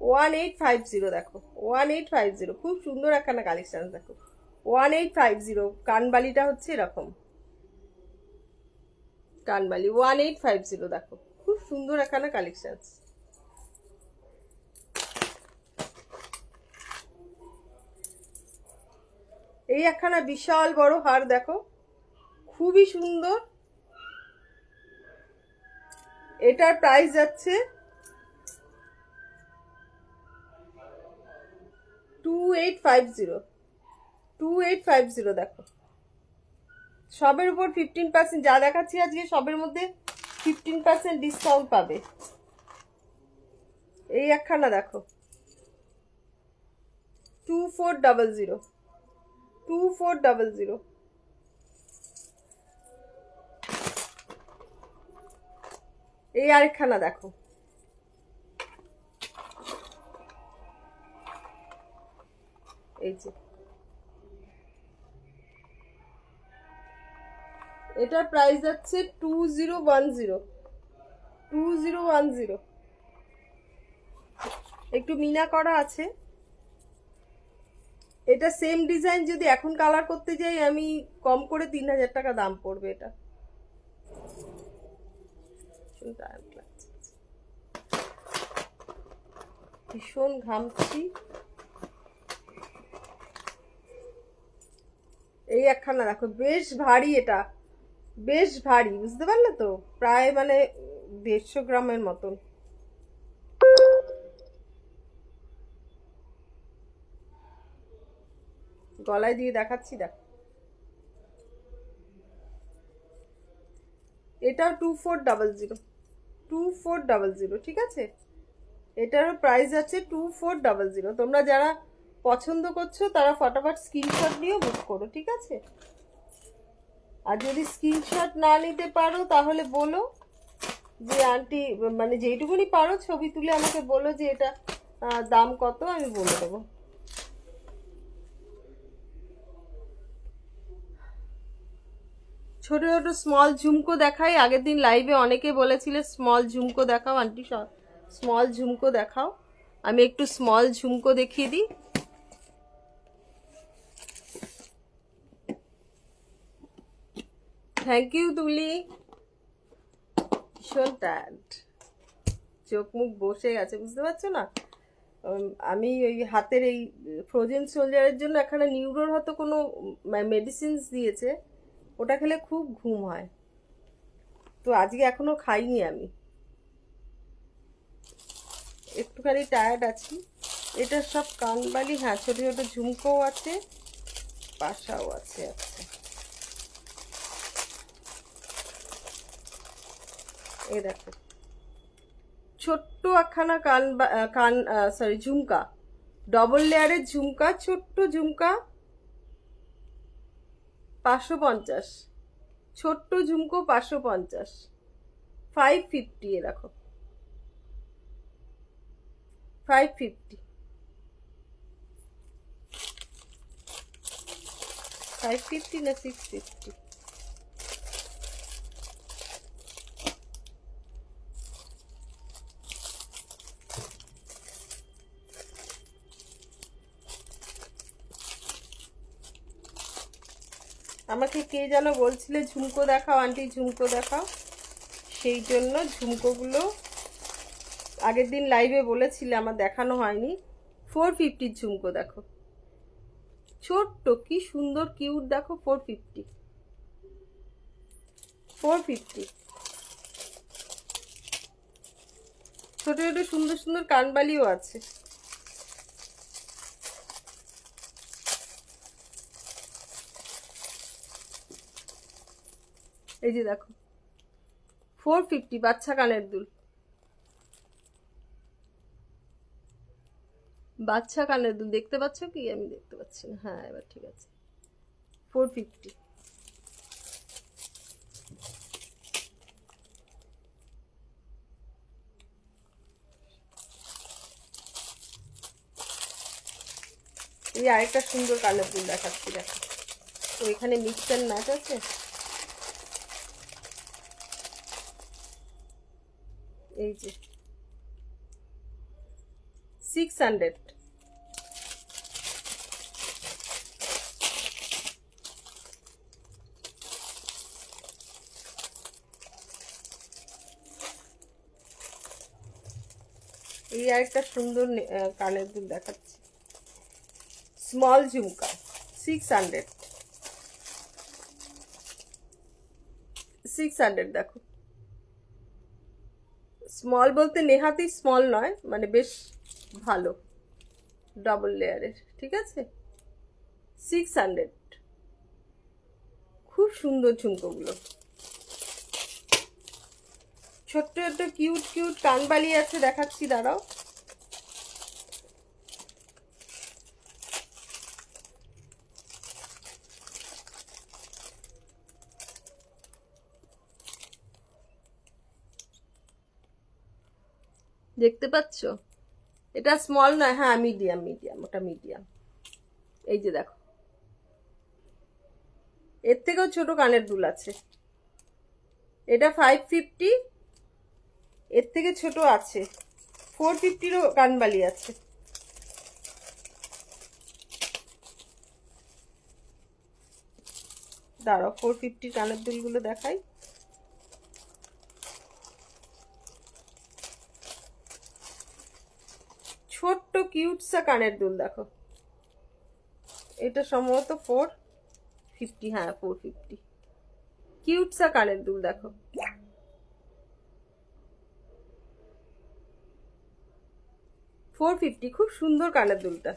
1850, দেখো 1850, খুব সুন্দর একখানা কালেকশন দেখো 1850। কানবালিটা হচ্ছে এরকম কানবালি 1850, দেখো খুব সুন্দর একখানা কালেকশন। এই একখানা বিশাল বড় হার দেখো, খুবই সুন্দর, এটার প্রাইস যাচ্ছে 2850, 2850, দেখো সবের উপর 15%, যা দেখাচ্ছি আজকে সবের মধ্যে 15% ডিসকাউন্ট পাবে। এই একখানা দেখো 2400, 2400। এই আরেকখানা দেখো, এই যে এটার প্রাইস যাচ্ছে 2010, 2010। একটু মিনা করা আছে, এটা সেম ডিজাইন যদি এখন কালার করতে যাই আমি কম করে 3000 টাকা দাম পড়বে। এটা ভীষণ ঘামছি। এই একখানা দেখো বেশ ভারী, এটা বেশ ভারী, বুঝতে পারলে তো, প্রায় মানে 150 গ্রামের মতন। গলায় দিয়ে দেখাচ্ছি, দেখ এটাও 2400, 2400, ঠিক আছে। এটারও প্রাইস আছে 2400। তোমরা যারা পছন্দ করছো তারা ফটাফট স্ক্রিনশট নিয়ে বুক করো, ঠিক আছে। আর যদি স্ক্রিনশট না নিতে পারো তাহলে বলো যে আন্টি, মানে যেইটুকুনি পারো ছবি তুলে আমাকে বলো যে এটা দাম কত, আমি বলে দেবো। ছোট ছোট স্মল ঝুমকো দেখাই, আগের দিন লাইভে অনেকে বলেছিলে স্মল ঝুমকো দেখাও আন্টি, স্মল ঝুমকো দেখাও। আমি একটু স্মল ঝুমকো দেখিয়ে দিই। থ্যাংক ইউ তুলি, ভীষণ টায়ার্ড, চোখ মুখ বসে গেছে, বুঝতে পারছো না। আমি ওই হাতের এই ফ্রোজেন সোলজারের জন্য এখানে নিউরোর হয়তো কোনো মেডিসিনস দিয়েছে, ওটা খেলে খুব ঘুম হয়, তো আজকে এখনো খাইনি আমি, একটুখানি টায়ার্ড আছি। এটা সব কানবালি, হ্যাঁ ছোট ছোট ঝুমকোও আছে, পাশাও আছে। আচ্ছা এই দেখো ছোট্ট একখানা কান ঝুমকা, ডবল লেয়ারের ঝুমকা, ছোট্ট ঝুমকা, 550, ছোট্ট ঝুমকো 550, 550, এ দেখো 550, 550 না 650? আমাকে কে যেন বলছিলে ঝুমকো দেখাও আন্টি, ঝুমকো দেখাও, সেই জন্য ঝুমকোগুলো আগের দিন লাইভে বলেছিলে, আমার দেখানো হয়নি। 450 ঝুমকো দেখো, ছোট্ট কি সুন্দর কিউট, দেখো 450, 450। ছোট ছোট সুন্দর সুন্দর কানবালিও আছে। এই যে দেখো 450, বাচ্চা কানের দুল, বাচ্চা কানের দুল দেখতে পাচ্ছ কি? আমি দেখতে পাচ্ছি না, হ্যাঁ এবার ঠিক আছে। 450। এই আরেকটা সুন্দর কানের দুল দেখাচ্ছি, দেখো তো এখানে মিক্সার ম্যাচ আছে। এই যে 600, এই আরেকটা সুন্দর কানের দুল দেখাচ্ছি, স্মল ঝুমকা 600, 600 দেখো। স্মল বলতে নেহাতি স্মল নয়, মানে বেশ ভালো, ডাবল লেয়ারের, ঠিক আছে। 600, খুব সুন্দর ঝুমকোগুলো। ছোট্ট ছোট্ট কিউট কিউট কানবালি আছে, দেখাচ্ছি দাঁড়াও। দেখতে পাচ্ছ? এটা স্মল নয়, হ্যাঁ মিডিয়াম, মিডিয়াম, ওটা মিডিয়াম। এই যে দেখো, এর থেকেও ছোট কানের দুল আছে, এটা 550, এর থেকে ছোট আছে, 450রও কানবালি আছে। দাঁড়াও 450 কানের দুলগুলো দেখাই। ছোট্ট কিউটসা কানের দুল দেখো, এটা সম্ভবত 450, হ্যাঁ 450, কিউটসা কানের দুল দেখো। $450, খুব সুন্দর কানের দুলটা।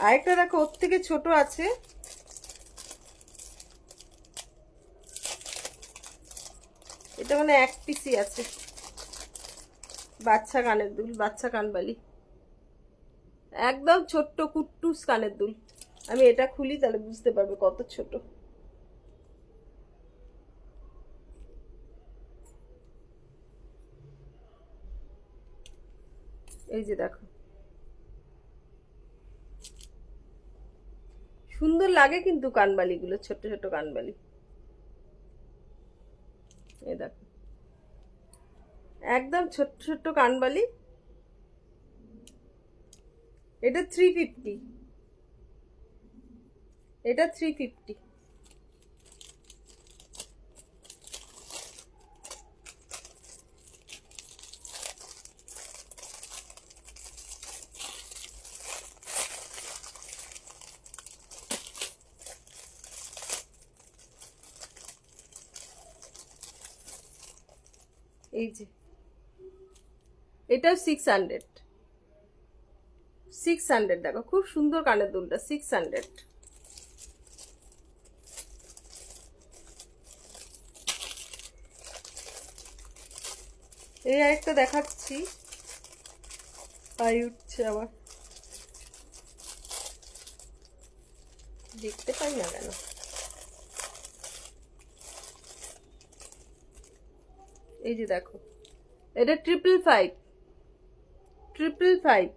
আরেকটা দেখো ওর থেকে ছোট আছে, এটা মানে এক পিসি আছে, বাচ্চা কানের দুল, বাচ্চা কানবালি, একদম ছোট্ট কুট্টুস কানের দুল। আমি এটা খুলি তাহলে বুঝতে পারবে কত ছোট। এই যে দেখো, সুন্দর লাগে কিন্তু কানবালিগুলো, ছোট ছোট কানবালি। এই দেখো একদম ছোট্ট ছোট্ট কানবালি, এটা 350, এটা 350। এই যে এটাও 600, 600 দেখো, খুব সুন্দর কানের দুলটা, 600। এই আরেকটা দেখাচ্ছি, পায়ে উঠছে আবার, দেখতে পাই না কেন? এই যে দেখো, এটা 555, 555।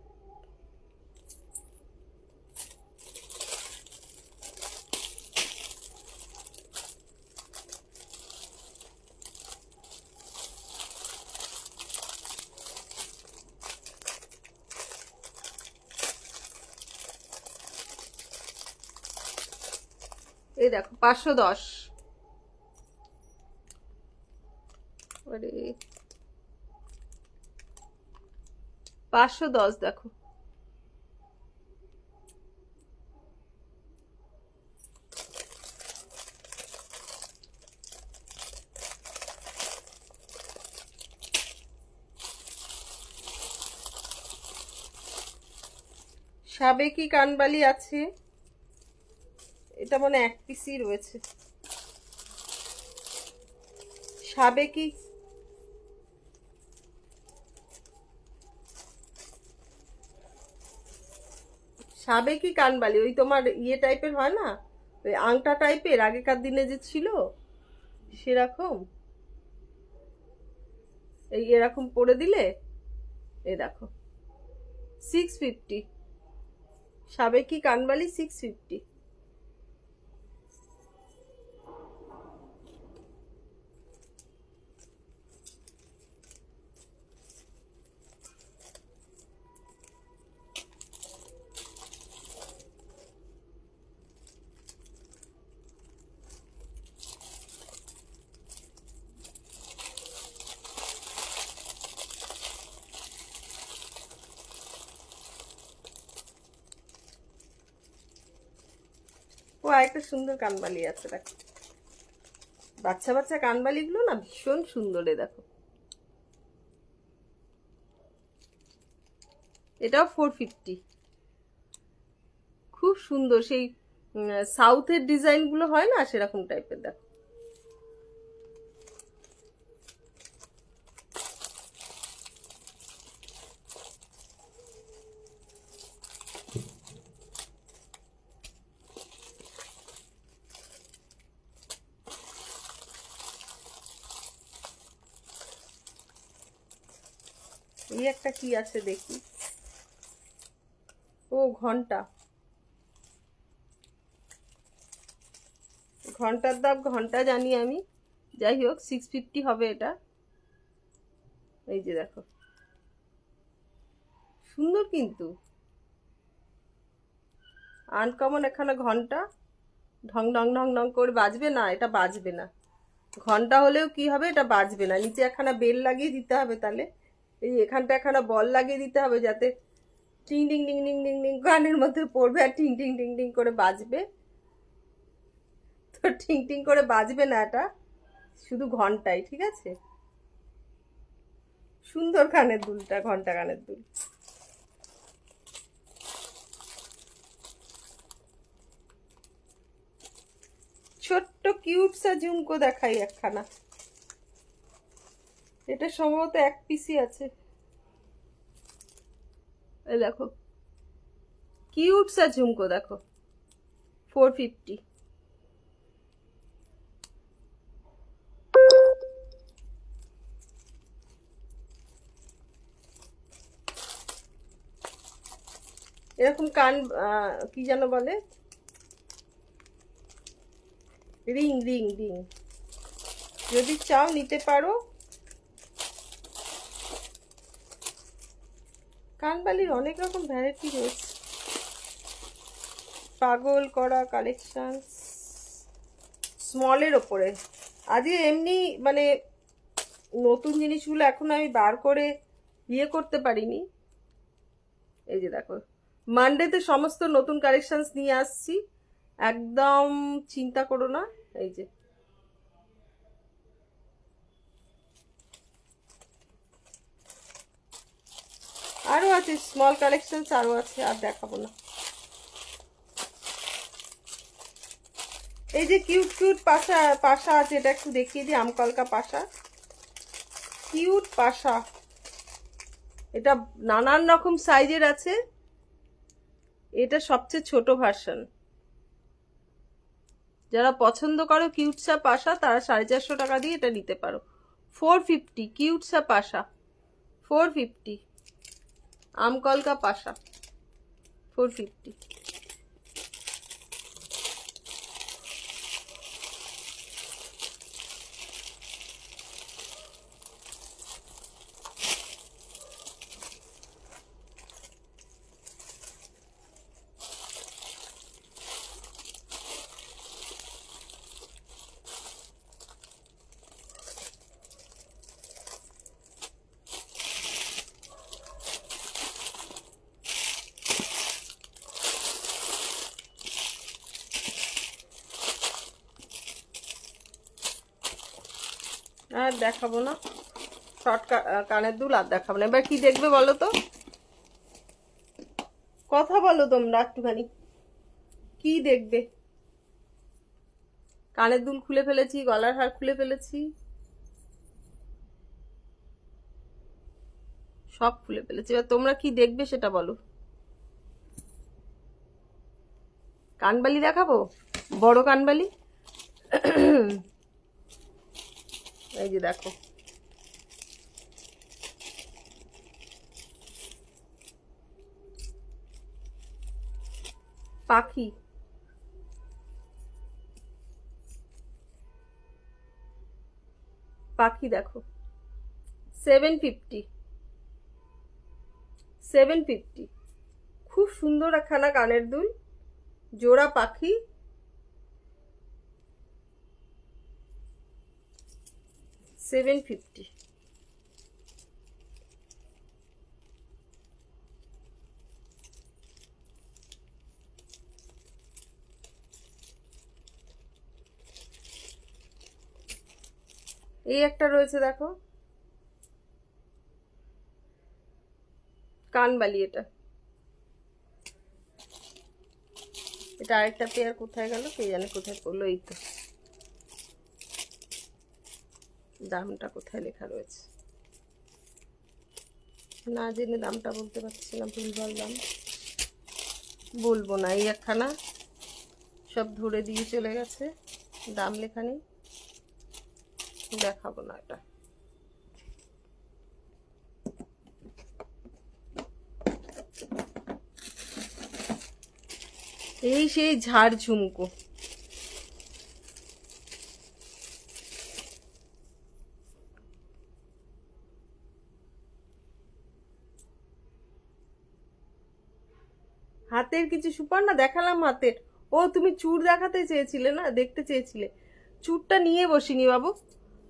এই দেখো 510। আরে 510 দেখো। সাবেকি কানবালি আছে, এটা মানে এক পিসই রয়েছে। সাবেকি সাবেকি কানবালি, ওই তোমার ইয়ে টাইপের হয় না, ওই আংটা টাইপের, আগেকার দিনে যে ছিল সেরকম। এই এরকম পরে দিলে, এই দেখো 650। সাবেকি কানবালি 650। ও একটা সুন্দর কানবালি আছে দেখো, বাচ্চা বাচ্চা কানবালিগুলো না ভীষণ সুন্দর। দেখো এটাও 450, খুব সুন্দর। সেই সাউথের ডিজাইন গুলো হয় না, সেরকম টাইপের। দেখো এই একটা কি আছে দেখি, ও ঘন্টা, ঘন্টার দাম, ঘন্টা জানি আমি, যাই হোক 650 হবে এটা। এই যে দেখো, সুন্দর কিন্তু, আনকমন এখানে ঘন্টা। ঢং ঢং ঢং ঢং করে বাজবে না, এটা বাজবে না। ঘন্টা হলেও কি হবে, এটা বাজবে না। নিচে একখানা বেল লাগিয়ে দিতে হবে, তাহলে এই এখানটা একখানা বল লাগিয়ে দিতে হবে, যাতে টিং টিং টিং টিং টিং টিং গানের মধ্যে পড়বে আর টিং টিং টিং টিং করে বাজবে। তো টিং টিং করে বাজবে না, এটা শুধু ঘন্টাই, ঠিক আছে। সুন্দর কানের দুলটা, ঘন্টা কানের দুল। ছোট্ট কিউট সা ঝুমকো দেখাই একখানা, এটা সম্ভবত এক পিসি আছে। এই দেখো কিউট সা ঝুমকো, দেখো 450। এরকম কান কি যেন বলে, রিং রিং রিং, যদি চাও নিতে পারো। কানবালির অনেক রকম ভ্যারাইটি রয়েছে, পাগল করা কালেকশন, স্মলের ওপরে। আজকে এমনি মানে নতুন জিনিসগুলো এখন আমি বার করে ইয়ে করতে পারিনি। এই যে দেখো, মানডেতে সমস্ত নতুন কালেকশনস নিয়ে আসছি, একদম চিন্তা করো না। এই যে আরো আছে স্মল কালেকশন, আরো আছে, আর দেখাবো না। এই যে কিউট কিউট পাশা, পাশা আছে, এটা একটু দেখিয়ে দিই, আমকলকা পাশা, কিউট পাশা। এটা নানান রকম সাইজের আছে, এটা সবচেয়ে ছোট ভার্সন। যারা পছন্দ করো কিউটসা পাশা তারা 450 টাকা দিয়ে এটা নিতে পারো। 450 কিউটসা পাশা, 450 আমকলকা পাশা, 450। আর দেখাবো না, শর্ট কানের দুল আর দেখাবো না। এবার কি দেখবে বলো তো, কথা বলো তোমরা একটুখানি, কি দেখবে? কানের দুল খুলে ফেলেছি, গলার হার খুলে ফেলেছি, সব খুলে ফেলেছি। এবার তোমরা কি দেখবে সেটা বলো। কানবালি দেখাবো, বড় কানবালি। এই যে দেখো, পাখি, পাখি দেখো, 750, 750। খুব সুন্দর একখানা কানের দুল, জোড়া পাখি, 750। এই একটা রয়েছে দেখো, কানবালি। এটা এটা আরেকটা পেয়ার কোথায় গেল কে জানে, কোথায় পড়লো। এই তো, দামটা কোথায় লেখা রয়েছে, না জেনে দামটা বলতে পারছি না, ভুলভাল দাম বলবো না। এই একখানা সব ধরে দিয়ে চলে গেছে, দাম লেখা নেই, দেখাবো না এটা। এই সেই ঝাড় ঝুমকো, হাতের কিছু সুপার না দেখালাম হাতের। ও তুমি চুর দেখাতে চেয়েছিলে না, দেখতে চেয়েছিলে, চুরটা নিয়ে বসিনি বাবু,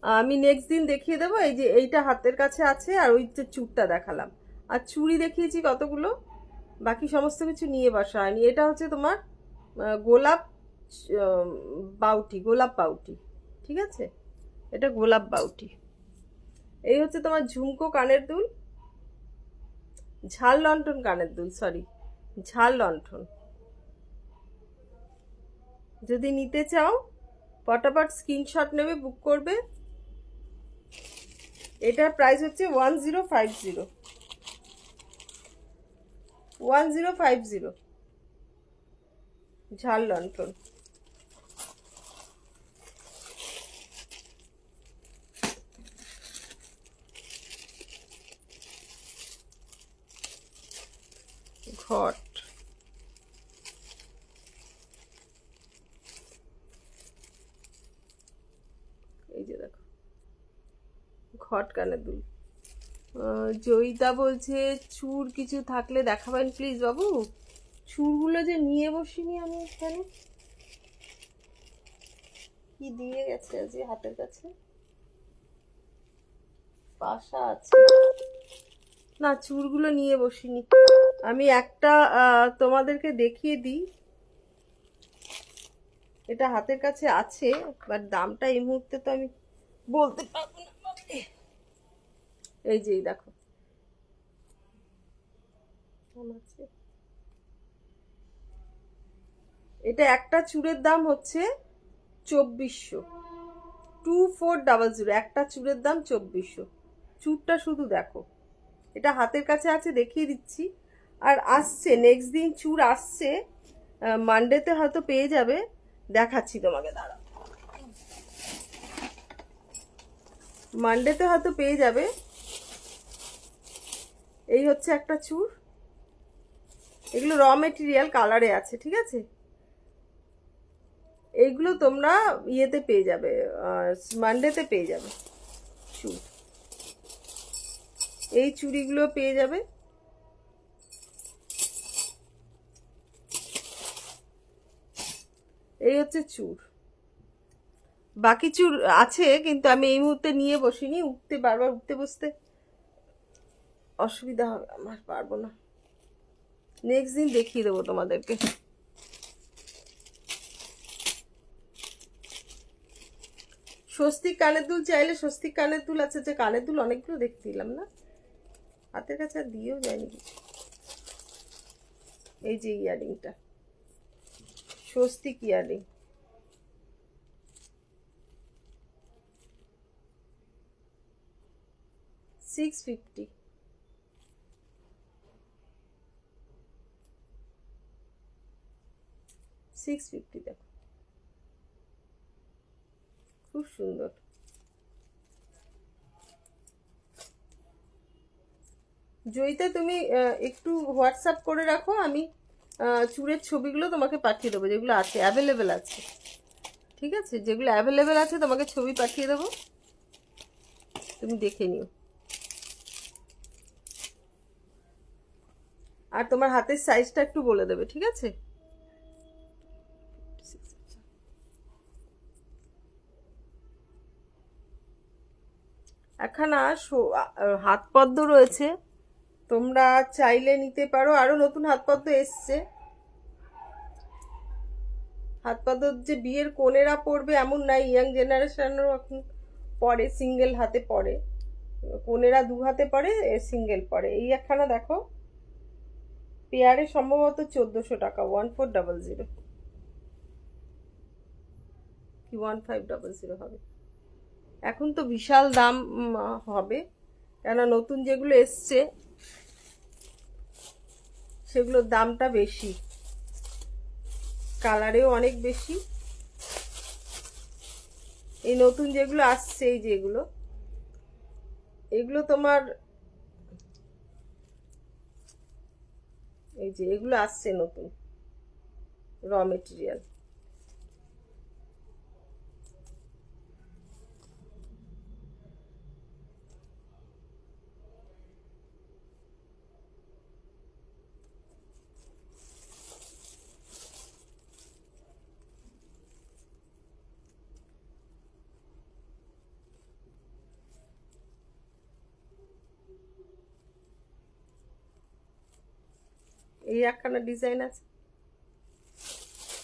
আমি নেক্সট দিন দেখিয়ে দেবো। এই যে এইটা হাতের কাছে আছে, আর ওই যে চুরটা দেখালাম, আর চুড়ি দেখিয়েছি কতগুলো, বাকি সমস্ত কিছু নিয়ে বসা হয়নি। এটা হচ্ছে তোমার গোলাপ বাউটি, গোলাপ বাউটি, ঠিক আছে, এটা গোলাপ বাউটি। এই হচ্ছে তোমার ঝুমকো কানের দুল, ঝাল লণ্ঠন কানের দুল, সরি ঝাল লণ্ঠন। যদি নিতে চাও ফটাফট স্ক্রিনশট নেবে, বুক করবে। এটার প্রাইস হচ্ছে 1050, 1050 ঝাল লণ্ঠন। ঘট, এই যে দেখো ঘট কানের দুল। জয়িতা বলছে চুর কিছু থাকলে দেখাবেন প্লিজ বাবু। চুরগুলো যে নিয়ে বসিনি আমি এখানে, কি দিয়ে গেছে আজ হাতের কাছে, পাশা আছে না, চুরগুলো নিয়ে বসিনি আমি। একটা তোমাদেরকে দেখিয়ে দিই, এটা হাতের কাছে আছে, বাট দামটা এই মুহূর্তে তো আমি বলতে পারবো না। এই যে দেখো, এটা একটা চুড়ের দাম হচ্ছে 2400, 2400, একটা চুড়ের দাম 2400। চুড়টা শুধু দেখো, এটা হাতের কাছে আছে, দেখিয়ে দিচ্ছি। আর আসছে নেক্সট দিন চুড় আসছে, মানডেতে হয়তো পেয়ে যাবে। দেখাচ্ছি তোমাকে, দাঁড়াও। মানডেতে হয়তো পেয়ে যাবে। এই হচ্ছে একটা চুর, এগুলো র মেটেরিয়াল কালারে আছে, ঠিক আছে। এইগুলো তোমরা ইয়েতে পেয়ে যাবে, মানডেতে পেয়ে যাবে চুর। এই চুড়িগুলো পেয়ে যাবে। এই হচ্ছে চুর, বাকি চুর আছে কিন্তু আমি এই মুহূর্তে নিয়ে বসিনি, বারবার উঠতে বসতে অসুবিধা হবে আমার, পারবো না। নেক্সট দিন দেখিয়ে দেবো তোমাদেরকে। স্বস্তিক কানের দুল চাইলে স্বস্তিক কানের দুল আছে, যে কানের দুল অনেকগুলো দেখতে দিলাম না, হাতের কাছে আর দিয়েও যায়নি কিছু। এই যে ইয়ারিংটা, স্বস্তিক ইয়ারিং, $650। দেখো খুব সুন্দর। জয়িতা তুমি একটু হোয়াটসঅ্যাপ করে রাখো, আমি চুড়ের ছবিগুলো তোমাকে পাঠিয়ে দেবো, যেগুলো আছে অ্যাভেলেবেল আছে, ঠিক আছে। যেগুলো অ্যাভেলেবেল আছে তোমাকে ছবি পাঠিয়ে দেবো, তুমি দেখে নিও। আর তোমার হাতের সাইজটা একটু বলে দেবে, ঠিক আছে। একখানা হাত পদ্ম রয়েছে, তোমরা চাইলে নিতে পারো। আরো নতুন হাত পদ্ম এসছে। হাত পদ্ম যে বিয়ের কনেরা পরবে এমন নাই, ইয়াং জেনারেশনেরও এখন পরে, সিঙ্গেল হাতে পরে, কনেরা দু হাতে পরে, সিঙ্গেল পরে। এই একখানা দেখো, পেয়ারে সম্ভবত 1400 টাকা, 1400 কি 1500 হবে। এখন তো বিশাল দাম হবে, কেন নতুন যেগুলো এসছে সেগুলোর দামটা বেশি, কালারেও অনেক বেশি। এই নতুন যেগুলো আসছে, এই যেগুলো, এগুলো তোমার, এই যে এগুলো আসছে নতুন র মেটেরিয়াল। এই একখানা ডিজাইন আছে,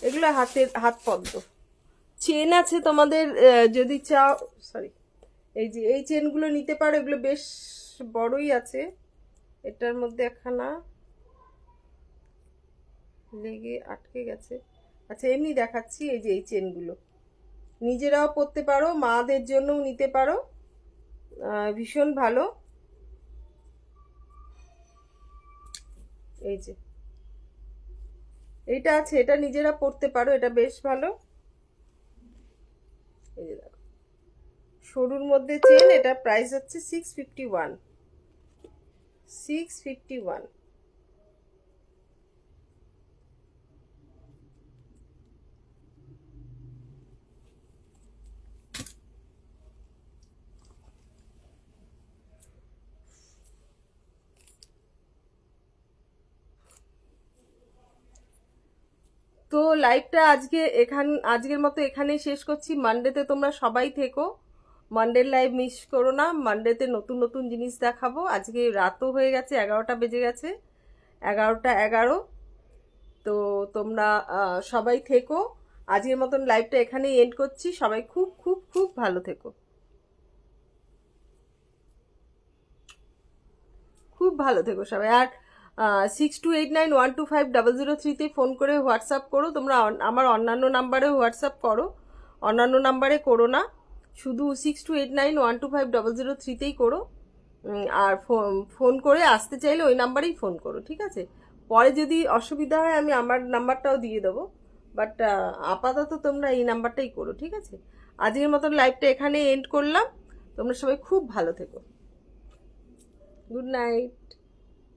এগুলো হাত পদ্ম। চেন আছে তোমাদের যদি চাও, সরি, এই যে এই চেনগুলো নিতে পারো, এগুলো বেশ বড়ই আছে। এটার মধ্যে একখানা লেগে আটকে গেছে। আচ্ছা এমনি দেখাচ্ছি, এই যে এই চেনগুলো নিজেরাও পরতে পারো, মাদের জন্যও নিতে পারো, ভীষণ ভালো। এই যে এইটা আছে, এটা নিজেরা পরতে পারো, এটা বেশ ভালো। এই যে দেখো, সরুর মধ্যে চেন, এটা প্রাইস হচ্ছে 651। তো লাইভটা আজকের মতো এখানেই শেষ করছি। মানডেতে তোমরা সবাই থেকো, মানডের লাইভ মিস করো না। মানডেতে নতুন নতুন জিনিস দেখাবো। আজকে রাতও হয়ে গেছে, 11টা বেজে গেছে, 11টা 11। তো তোমরা সবাই থেকো। আজকের মতন লাইভটা এখানেই এন্ড করছি। সবাই খুব খুব খুব ভালো থেকো, খুব ভালো থেকো সবাই। আর 6289125003 ফোন করে হোয়াটসঅ্যাপ করো তোমরা। আমার অন্যান্য নাম্বারে হোয়াটসঅ্যাপ করো, অন্যান্য নাম্বারে করো না, শুধু 6289125003 করো। আর ফোন করে আসতে চাইলে ওই নাম্বারেই ফোন করো, ঠিক আছে। পরে যদি অসুবিধা হয় আমি আমার নাম্বারটাও দিয়ে দেবো, বাট আপাতত তোমরা এই নাম্বারটাই করো, ঠিক আছে? আজকের মতন লাইভটা এখানে এন্ড করলাম। তোমরা সবাই খুব ভালো থেকো। Good night.